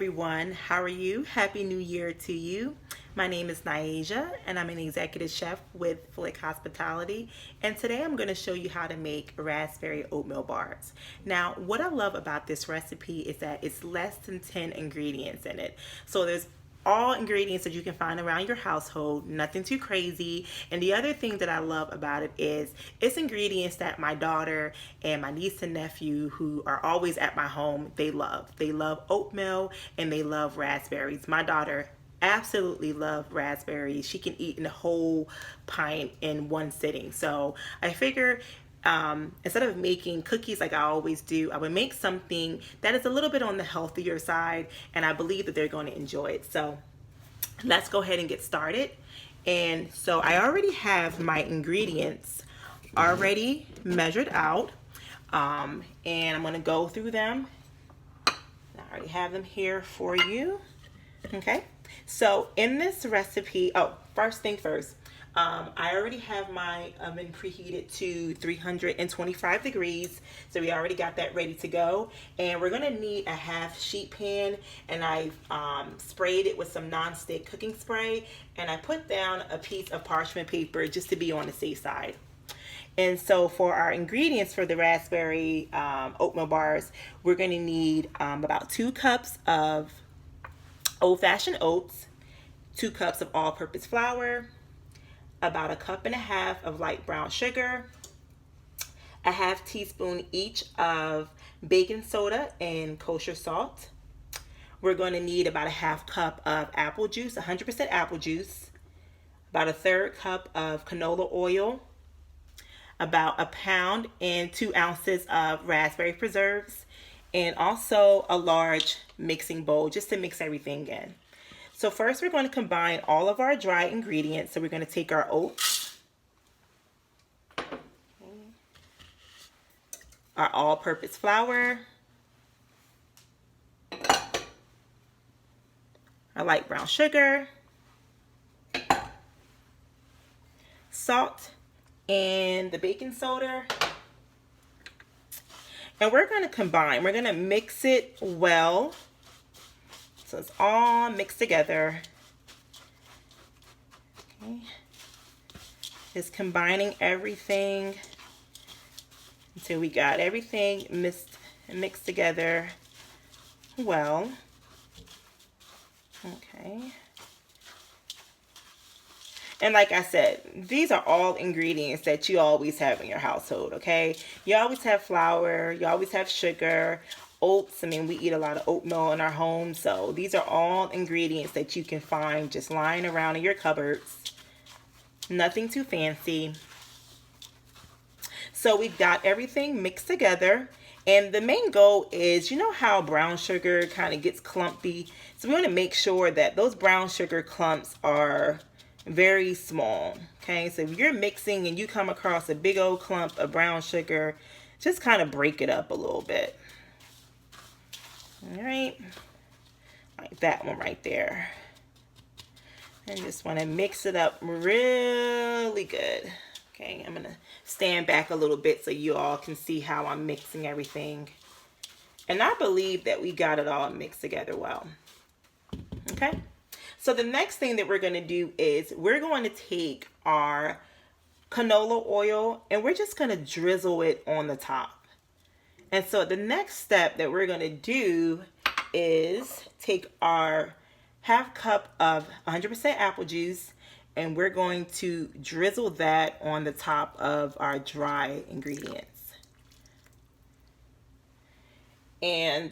everyone. How are you? Happy New Year to you. My name is Nyasia, and I'm an executive chef with Flik Hospitality. And today I'm going to show you how to make raspberry oatmeal bars. Now, what I love about this recipe is that it's less than 10 ingredients in it. So there's all ingredients that you can find around your household, nothing too crazy. And the other thing that I love about it is it's ingredients that my daughter and my niece and nephew, who are always at my home, they love. They love oatmeal and they love raspberries. My daughter absolutely love raspberries. She can eat a whole pint in one sitting. So I figure instead of making cookies like I always do, I would make something that is a little bit on the healthier side, and I believe that they're going to enjoy it. So let's go ahead and get started. And so I already have my ingredients already measured out, and I'm going to go through them. I already have them here for you. Okay, so in this recipe, first thing first, I already have my oven preheated to 325 degrees. So we already got that ready to go. And we're going to need a half sheet pan. And I've sprayed it with some non-stick cooking spray. And I put down a piece of parchment paper just to be on the safe side. And so for our ingredients for the raspberry oatmeal bars, we're going to need about 2 cups of old-fashioned oats, 2 cups of all-purpose flour, about 1.5 cups of light brown sugar, a half teaspoon each of baking soda and kosher salt. We're going to need about a half cup of apple juice, 100% apple juice, about 1/3 cup of canola oil, about 1 pound and 2 ounces of raspberry preserves, and also a large mixing bowl just to mix everything in. So first we're going to combine all of our dry ingredients. So we're going to take our oats, our all-purpose flour, our light brown sugar, salt, and the baking soda. And we're going to combine. We're going to mix it well. So it's all mixed together. Okay. Just combining everything until we got everything mixed together well. Okay. And like I said, these are all ingredients that you always have in your household, okay? You always have flour, you always have sugar, oats. I mean, we eat a lot of oatmeal in our home, so these are all ingredients that you can find just lying around in your cupboards. Nothing too fancy. So we've got everything mixed together, and the main goal is, you know how brown sugar kind of gets clumpy? So we want to make sure that those brown sugar clumps are very small. Okay, so if you're mixing and you come across a big old clump of brown sugar, just kind of break it up a little bit. All right, like that one right there. And just want to mix it up really good. Okay, I'm gonna stand back a little bit so you all can see how I'm mixing everything. And I believe that we got it all mixed together well. Okay, so the next thing that we're going to do is we're going to take our canola oil and we're just going to drizzle it on the top. And so the next step that we're going to do is take our 1/2 cup of 100% apple juice and we're going to drizzle that on the top of our dry ingredients. And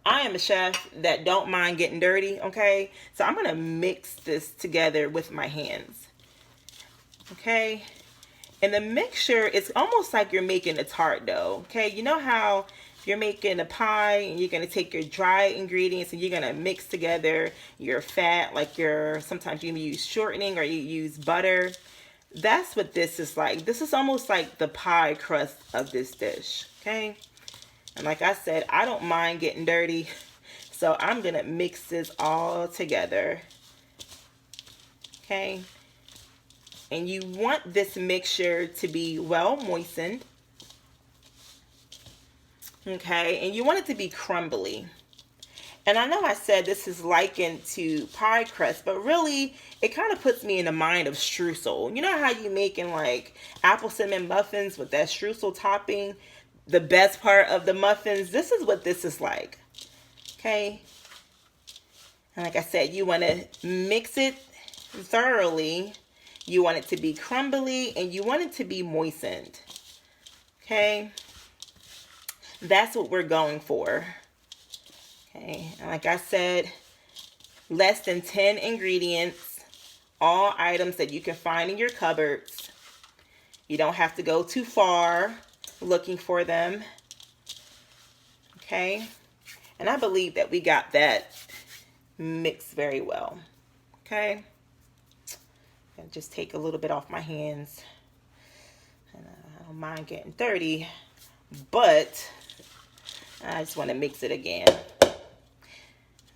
I am a chef that don't mind getting dirty, okay? So I'm going to mix this together with my hands, okay? And the mixture is almost like you're making a tart dough, okay? You know how you're making a pie and you're going to take your dry ingredients and you're going to mix together your fat, like sometimes you use shortening or you use butter. That's what this is like. This is almost like the pie crust of this dish, okay? And like I said, I don't mind getting dirty, so I'm going to mix this all together, okay? And you want this mixture to be well moistened. Okay, and you want it to be crumbly. And I know I said this is likened to pie crust, but really it kind of puts me in the mind of streusel. You know how you making like apple cinnamon muffins with that streusel topping, the best part of the muffins? This is what this is like. Okay. And like I said, you want to mix it thoroughly. You want it to be crumbly and you want it to be moistened. Okay. That's what we're going for. Okay, and like I said, less than 10 ingredients, all items that you can find in your cupboards. You don't have to go too far looking for them. Okay, and I believe that we got that mixed very well. Okay, and just take a little bit off my hands. And I don't mind getting dirty, but I just want to mix it again.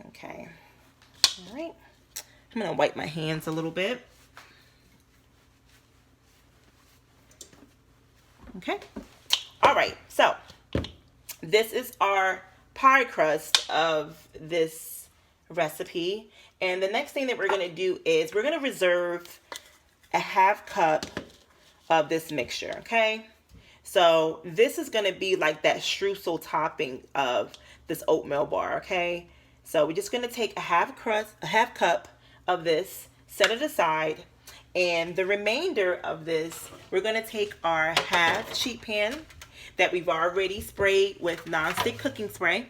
Okay, all right, I'm gonna wipe my hands a little bit. Okay, all right, so this is our pie crust of this recipe, and the next thing that we're gonna do is we're gonna reserve a half cup of this mixture. Okay, so this is gonna be like that streusel topping of this oatmeal bar. Okay, so we're just going to take a half cup of this, set it aside, and the remainder of this, we're going to take our half sheet pan that we've already sprayed with nonstick cooking spray.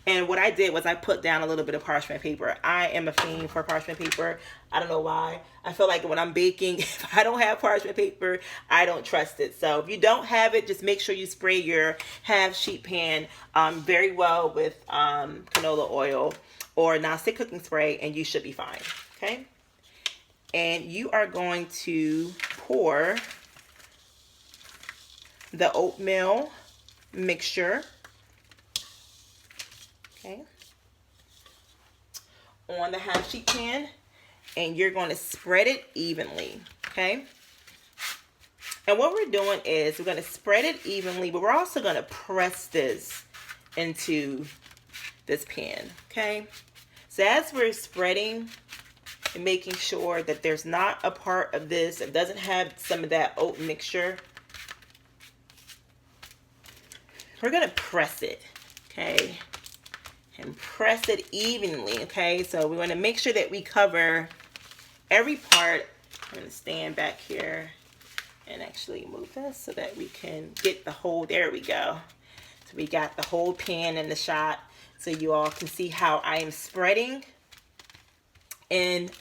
And what I did was I put down a little bit of parchment paper. I am a fiend for parchment paper. I don't know why. I feel like when I'm baking, if I don't have parchment paper, I don't trust it. So if you don't have it, just make sure you spray your half sheet pan very well with canola oil or nonstick cooking spray, and you should be fine. Okay? And you are going to pour the oatmeal mixture, okay, on the half sheet pan, and you're going to spread it evenly. Okay, and what we're doing is we're going to spread it evenly, but we're also going to press this into this pan. Okay, so as we're spreading and making sure that there's not a part of this that doesn't have some of that oat mixture, we're going to press it. Okay, and press it evenly. Okay, so we want to make sure that we cover every part. I'm going to stand back here and actually move this so that we can get the whole, there we go. So we got the whole pan in the shot, so you all can see how I am spreading and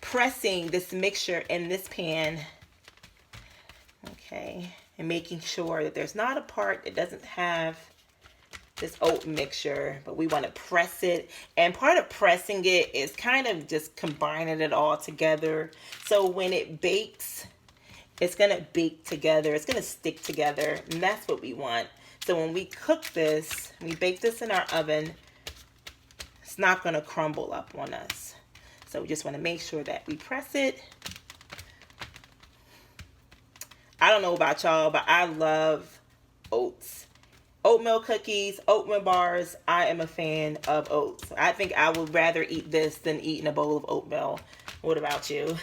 pressing this mixture in this pan. Okay, and making sure that there's not a part that doesn't have this oat mixture, but we want to press it. And part of pressing it is kind of just combining it all together, so when it bakes, it's going to bake together, it's going to stick together, and that's what we want. So when we cook this, we bake this in our oven, it's not going to crumble up on us. So we just want to make sure that we press it. I don't know about y'all, but I love oats. Oatmeal cookies, oatmeal bars. I am a fan of oats. I think I would rather eat this than eating a bowl of oatmeal. What about you?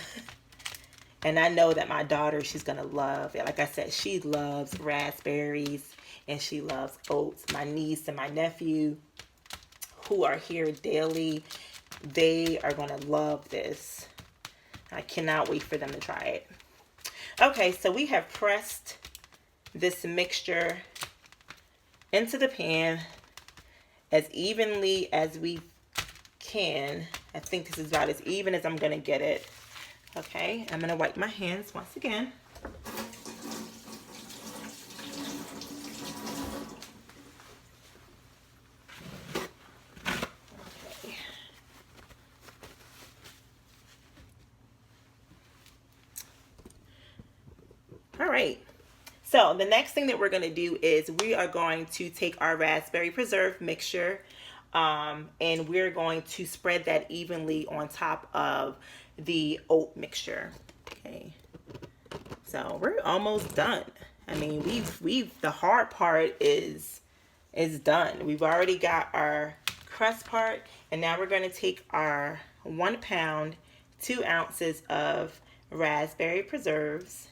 And I know that my daughter, she's going to love it. Like I said, she loves raspberries and she loves oats. My niece and my nephew, who are here daily, they are going to love this. I cannot wait for them to try it. Okay, so we have pressed this mixture into the pan as evenly as we can. I think this is about as even as I'm going to get it. Okay, I'm going to wipe my hands once again. Okay. All right. So the next thing that we're going to do is we are going to take our raspberry preserve mixture and we're going to spread that evenly on top of the oat mixture. Okay, so we're almost done. I mean, the hard part is done. We've already got our crust part. And now we're going to take our 1 pound, 2 ounces of raspberry preserves.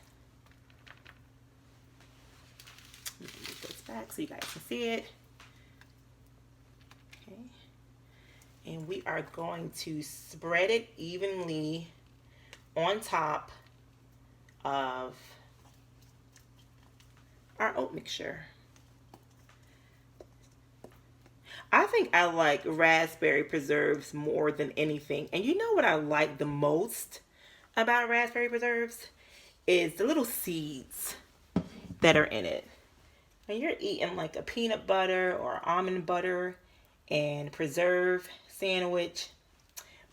Let me move this back so you guys can see it. Okay. And we are going to spread it evenly on top of our oat mixture. I think I like raspberry preserves more than anything. And you know what I like the most about raspberry preserves is the little seeds that are in it. When you're eating like a peanut butter or almond butter and preserve sandwich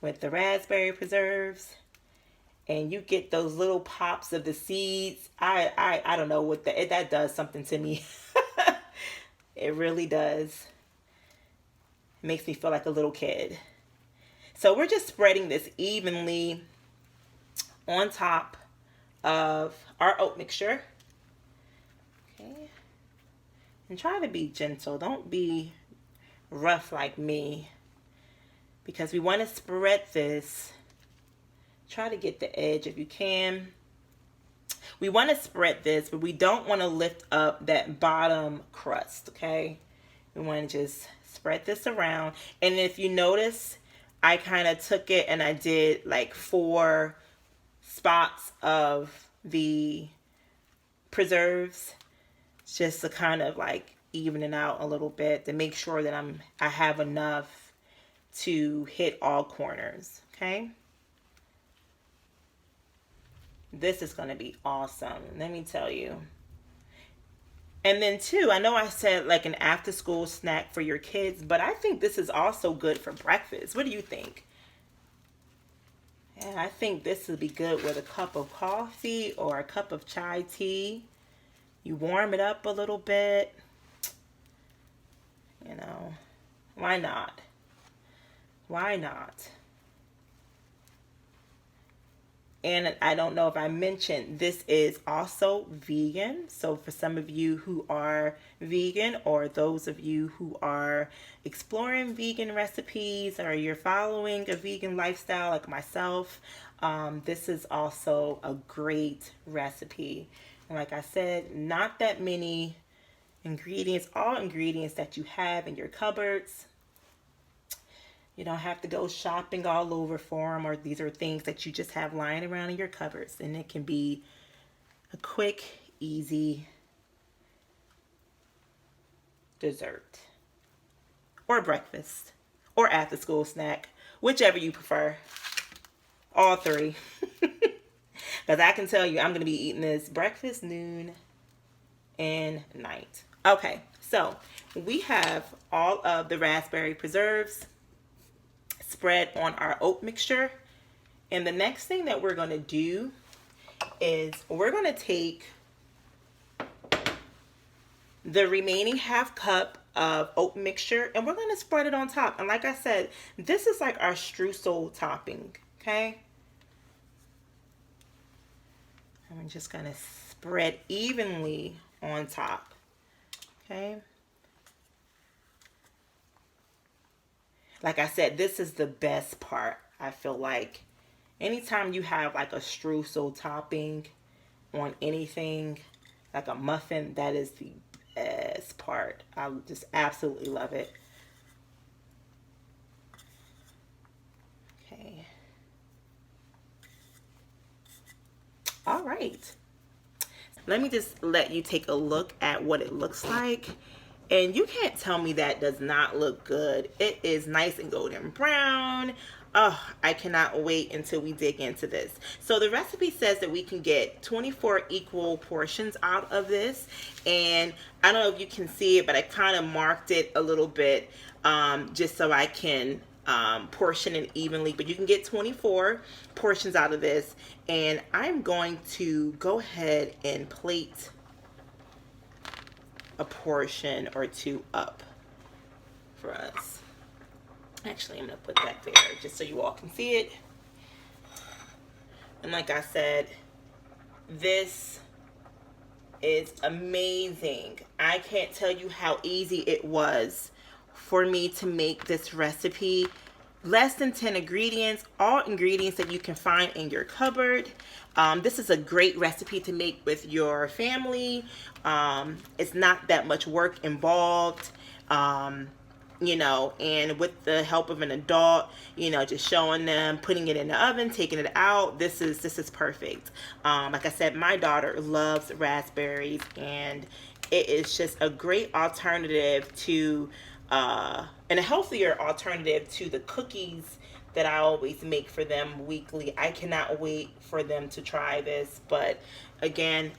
with the raspberry preserves, and you get those little pops of the seeds, I don't know what that does something to me. It really does. It makes me feel like a little kid. So we're just spreading this evenly on top of our oat mixture. Okay. And try to be gentle. Don't be rough like me, because we want to spread this. Try to get the edge if you can. We want to spread this, but we don't want to lift up that bottom crust, okay? We want to just spread this around. And if you notice, I kind of took it and I did like 4 spots of the preserves just to kind of like even it out a little bit to make sure that I have enough to hit all corners, okay? This is going to be awesome, let me tell you. And then too, I know I said like an after school snack for your kids, but I think this is also good for breakfast. What do you think? Yeah, I think this would be good with a cup of coffee or a cup of chai tea. You warm it up a little bit. You know, why not? Why not? And I don't know if I mentioned, this is also vegan. So for some of you who are vegan, or those of you who are exploring vegan recipes, or you're following a vegan lifestyle like myself, this is also a great recipe. And like I said, not that many ingredients, all ingredients that you have in your cupboards. You don't have to go shopping all over for them, or these are things that you just have lying around in your cupboards, and it can be a quick, easy dessert or breakfast or after school snack, whichever you prefer. All 3. Because I can tell you I'm going to be eating this breakfast, noon, and night. Okay, so we have all of the raspberry preserves spread on our oat mixture. And the next thing that we're going to do is we're going to take the remaining half cup of oat mixture and we're going to spread it on top. And like I said, this is like our streusel topping, okay? I'm just going to spread evenly on top, okay? Like I said, this is the best part. I feel like anytime you have like a streusel topping on anything, like a muffin, that is the best part. I just absolutely love it. Okay. All right. Let me just let you take a look at what it looks like. And you can't tell me that does not look good. It is nice and golden brown. Oh, I cannot wait until we dig into this. So the recipe says that we can get 24 equal portions out of this. And I don't know if you can see it, but I kind of marked it a little bit just so I can portion it evenly. But you can get 24 portions out of this. And I'm going to go ahead and plate a portion or 2 up for us. Actually, I'm going to put that there just so you all can see it. And like I said, this is amazing. I can't tell you how easy it was for me to make this recipe. Less than 10 ingredients, all ingredients that you can find in your cupboard. This is a great recipe to make with your family. It's not that much work involved. You know, and with the help of an adult, you know, just showing them, putting it in the oven, taking it out, this is perfect. Like I said, my daughter loves raspberries, and it is just a great alternative to, and a healthier alternative to the cookies that I always make for them weekly. I cannot wait for them to try this, but again,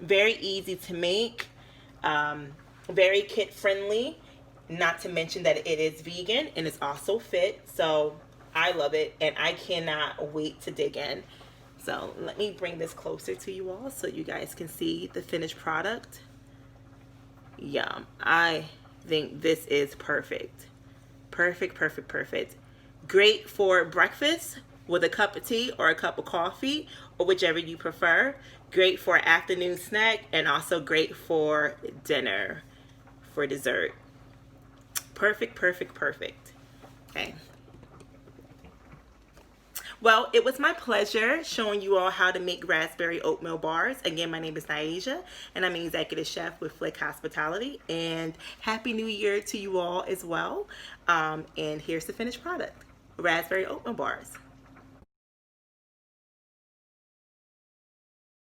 very easy to make, very kid friendly. Not to mention that it is vegan and it's also fit. So I love it and I cannot wait to dig in. So let me bring this closer to you all so you guys can see the finished product. Yum. I think this is perfect. Perfect, perfect, perfect. Great for breakfast with a cup of tea or a cup of coffee, or whichever you prefer. Great for an afternoon snack, and also great for dinner, for dessert. Perfect, perfect, perfect. Okay. Well, it was my pleasure showing you all how to make raspberry oatmeal bars. Again, my name is Naija, and I'm an executive chef with Flik Hospitality. And Happy New Year to you all as well. And here's the finished product, raspberry oatmeal bars.